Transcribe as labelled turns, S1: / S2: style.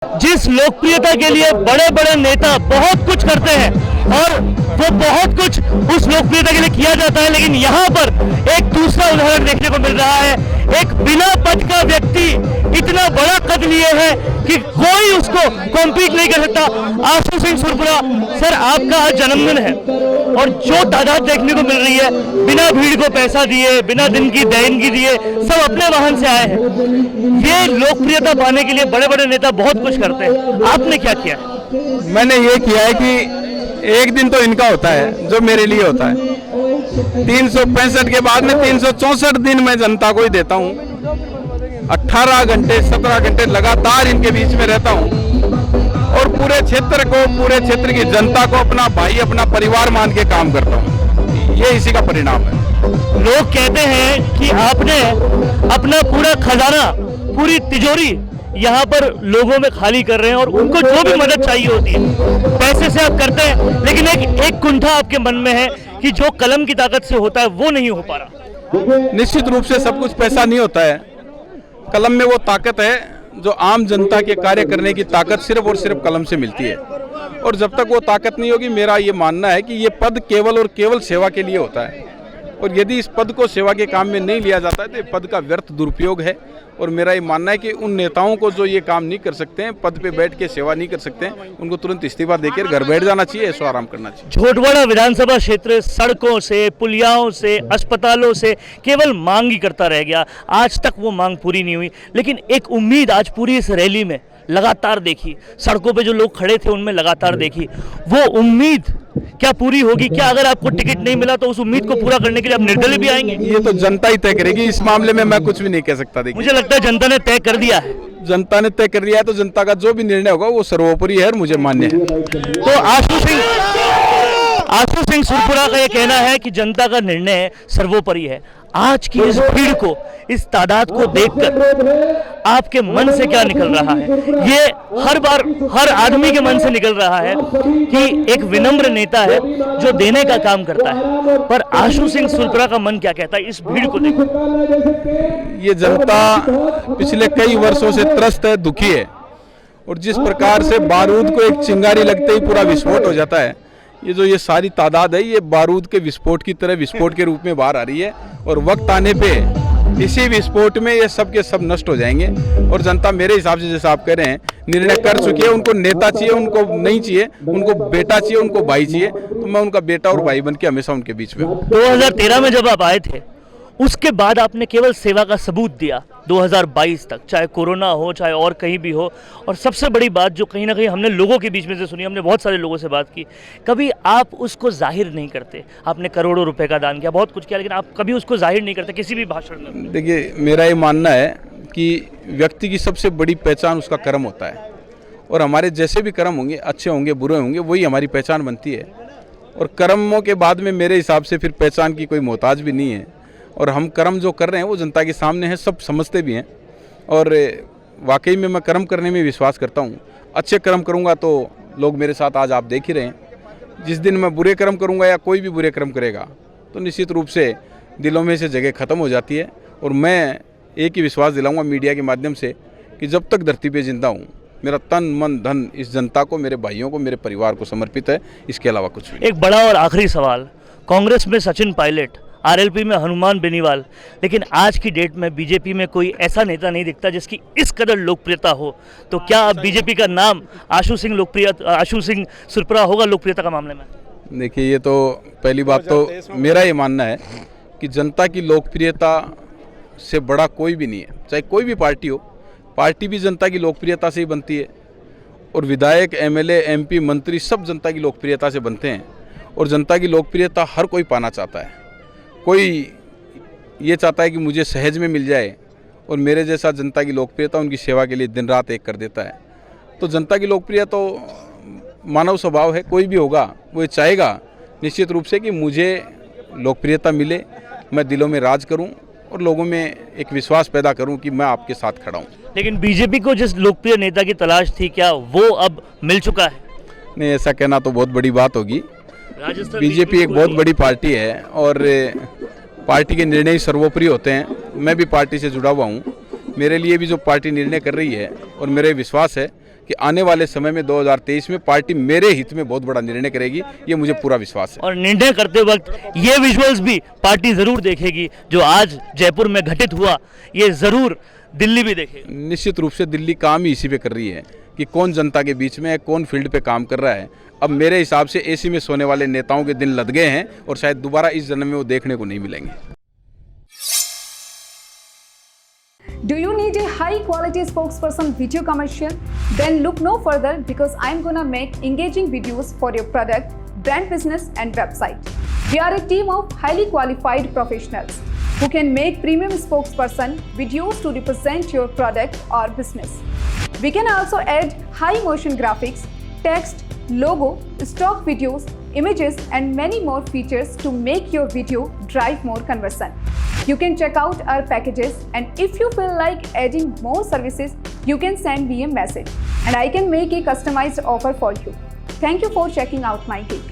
S1: जिस लोकप्रियता के लिए बड़े बड़े नेता बहुत कुछ करते हैं और वो बहुत कुछ उस लोकप्रियता के लिए किया जाता है, लेकिन यहाँ पर एक दूसरा उदाहरण देखने को मिल रहा है। एक बिना पद का व्यक्ति इतना बड़ा कद लिए है कि कोई उसको कॉम्पीट नहीं कर सकता। आशु सिंह सुरपुरा सर, आपका आज जन्मदिन है और जो तादाद देखने को मिल रही है, बिना भीड़ को पैसा दिए, बिना दिन की देनगी दिए, सब अपने वाहन से आए हैं। ये लोकप्रियता पाने के लिए बड़े बड़े नेता बहुत कुछ करते हैं, आपने क्या किया?
S2: मैंने ये किया है कि एक दिन तो इनका होता है जो मेरे लिए होता है। 365 के बाद में 364 दिन मैं जनता को ही देता हूँ। 18 घंटे 17 घंटे लगातार इनके बीच में रहता हूँ और पूरे क्षेत्र की जनता को अपना भाई, अपना परिवार मान के काम करता हूँ। ये इसी का परिणाम है।
S1: लोग कहते हैं कि आपने अपना पूरा खजाना, पूरी तिजोरी यहाँ पर लोगों में खाली कर रहे हैं और उनको जो भी मदद चाहिए होती है पैसे से आप करते हैं, लेकिन एक कुंठा आपके मन में है कि जो कलम की ताकत से होता है वो नहीं हो पा रहा।
S2: निश्चित रूप से सब कुछ पैसा नहीं होता है। कलम में वो ताकत है जो आम जनता के कार्य करने की ताकत सिर्फ और सिर्फ कलम से मिलती है। और जब तक वो ताकत नहीं होगी, मेरा ये मानना है कि ये पद केवल और केवल सेवा के लिए होता है और यदि इस पद को सेवा के काम में नहीं लिया जाता है तो ये पद का व्यर्थ दुरुपयोग है। और मेरा ये मानना है कि उन नेताओं को जो ये काम नहीं कर सकते हैं, पद पे बैठ के सेवा नहीं कर सकते हैं, उनको तुरंत इस्तीफा देकर घर बैठ जाना चाहिए, ऐसो आराम करना चाहिए।
S1: झोटवाड़ा विधानसभा क्षेत्र सड़कों से, पुलियाओं से, अस्पतालों से केवल मांग ही करता रह गया। आज तक वो मांग पूरी नहीं हुई, लेकिन एक उम्मीद आज पूरी इस रैली में लगातार देखी, सड़कों पे जो लोग खड़े थे उनमें लगातार देखी। वो उम्मीद क्या पूरी होगी? क्या अगर आपको टिकट नहीं मिला तो उस उम्मीद को पूरा करने के लिए आप निर्दलीय भी आएंगे?
S2: ये तो जनता ही तय करेगी, इस मामले में मैं कुछ भी नहीं कह सकता। देखिए,
S1: मुझे लगता है जनता ने तय कर दिया है।
S2: जनता ने तय कर दिया है तो जनता का जो भी निर्णय होगा वो सर्वोपरि है और मुझे मान्य है।
S1: तो आशु सिंह सुरपुरा का यह कहना है कि जनता का निर्णय सर्वोपरि है। आज की इस भीड़ को, इस तादाद को देखकर आपके मन से क्या निकल रहा है? ये हर बार हर आदमी के मन से निकल रहा है कि एक विनम्र नेता है जो देने का काम करता है, पर आशु सिंह सुरपुरा का मन क्या कहता है इस भीड़ को देखकर?
S2: ये जनता पिछले कई वर्षों से त्रस्त है, दुखी है और जिस प्रकार से बारूद को एक चिंगारी लगते ही पूरा विस्फोट हो जाता है, ये सारी तादाद है, ये बारूद के विस्फोट की तरह विस्फोट के रूप में बाहर आ रही है और वक्त आने पे इसी विस्फोट में ये सब के सब नष्ट हो जाएंगे। और जनता मेरे हिसाब से, जैसा आप कह रहे हैं, निर्णय कर चुकी है। उनको नेता चाहिए, उनको नहीं चाहिए, उनको बेटा चाहिए, उनको भाई चाहिए, तो मैं उनका बेटा और भाई बन के हमेशा उनके बीच में हूँ।
S1: 2013 में जब आप आए थे, उसके बाद आपने केवल सेवा का सबूत दिया 2022 तक, चाहे कोरोना हो, चाहे और कहीं भी हो। और सबसे बड़ी बात जो कहीं ना कहीं हमने लोगों के बीच में से सुनी, हमने बहुत सारे लोगों से बात की, कभी आप उसको जाहिर नहीं करते। आपने करोड़ों रुपए का दान किया, बहुत कुछ किया, लेकिन आप कभी उसको जाहिर नहीं करते किसी भी भाषण में।
S2: देखिए, मेरा ये मानना है कि व्यक्ति की सबसे बड़ी पहचान उसका कर्म होता है और हमारे जैसे भी कर्म होंगे, अच्छे होंगे, बुरे होंगे, वही हमारी पहचान बनती है। और कर्मों के बाद में मेरे हिसाब से फिर पहचान की कोई मोहताज भी नहीं है। और हम कर्म जो कर रहे हैं वो जनता के सामने है, सब समझते भी हैं और वाकई में मैं कर्म करने में विश्वास करता हूँ। अच्छे कर्म करूँगा तो लोग मेरे साथ आज आप देख ही रहे हैं। जिस दिन मैं बुरे कर्म करूँगा या कोई भी बुरे कर्म करेगा तो निश्चित रूप से दिलों में से जगह ख़त्म हो जाती है। और मैं एक ही विश्वास दिलाऊँगा मीडिया के माध्यम से कि जब तक धरती पर जिंदा हूँ, मेरा तन मन धन इस जनता को, मेरे भाइयों को, मेरे परिवार को समर्पित है, इसके अलावा कुछ भी।
S1: एक बड़ा और आखिरी सवाल, कांग्रेस में सचिन पायलट, आरएलपी में हनुमान बेनीवाल, लेकिन आज की डेट में बीजेपी में कोई ऐसा नेता नहीं दिखता जिसकी इस कदर लोकप्रियता हो। तो क्या अब बीजेपी का नाम आशु सिंह सुरपुरा होगा लोकप्रियता का मामले में?
S2: देखिए, ये तो पहली बात तो मेरा ये मानना है कि जनता की लोकप्रियता से बड़ा कोई भी नहीं है। चाहे कोई भी पार्टी हो, पार्टी भी जनता की लोकप्रियता से ही बनती है और विधायक, एमएलए, एमपी, मंत्री सब जनता की लोकप्रियता से बनते हैं। और जनता की लोकप्रियता हर कोई पाना चाहता है। कोई ये चाहता है कि मुझे सहज में मिल जाए और मेरे जैसा जनता की लोकप्रियता उनकी सेवा के लिए दिन रात एक कर देता है। तो जनता की लोकप्रियता तो मानव स्वभाव है, कोई भी होगा वो चाहेगा निश्चित रूप से कि मुझे लोकप्रियता मिले, मैं दिलों में राज करूं और लोगों में एक विश्वास पैदा करूं कि मैं आपके साथ खड़ा हूं।
S1: लेकिन बीजेपी को जिस लोकप्रिय नेता की तलाश थी, क्या वो अब मिल चुका है?
S2: नहीं, ऐसा कहना तो बहुत बड़ी बात होगी। बीजेपी एक बहुत बड़ी पार्टी है और पार्टी के निर्णय सर्वोपरि होते हैं। मैं भी पार्टी से जुड़ा हुआ हूँ। मेरे लिए भी जो पार्टी निर्णय कर रही है और मेरे विश्वास है कि आने वाले समय में 2023 में पार्टी मेरे हित में बहुत बड़ा निर्णय करेगी, ये मुझे पूरा विश्वास है।
S1: और निर्णय करते वक्त ये विजुअल्स भी पार्टी जरूर देखेगी, जो आज जयपुर में घटित हुआ ये जरूर दिल्ली भी देखेगी।
S2: निश्चित रूप से दिल्ली काम ही इसी पे कर रही है कि कौन जनता के बीच में है, कौन फील्ड पे काम कर रहा है। अब मेरे हिसाब से एसी में सोने वाले नेताओं के दिन लद गए हैं और शायद दोबारा इस जन्म में वो देखने को नहीं मिलेंगे।
S3: Do you need a high quality spokesperson video commercial? Then look no further, because I'm gonna make engaging videos for your product, brand business and website. We are a team of highly qualified professionals who can make premium spokesperson videos to represent your product or business. We can also add high motion graphics, text, logo, stock videos, images and many more features to make your video drive more conversion. You can check out our packages, and if you feel like adding more services, you can send me a message and I can make a customized offer for you. Thank you for checking out my gig.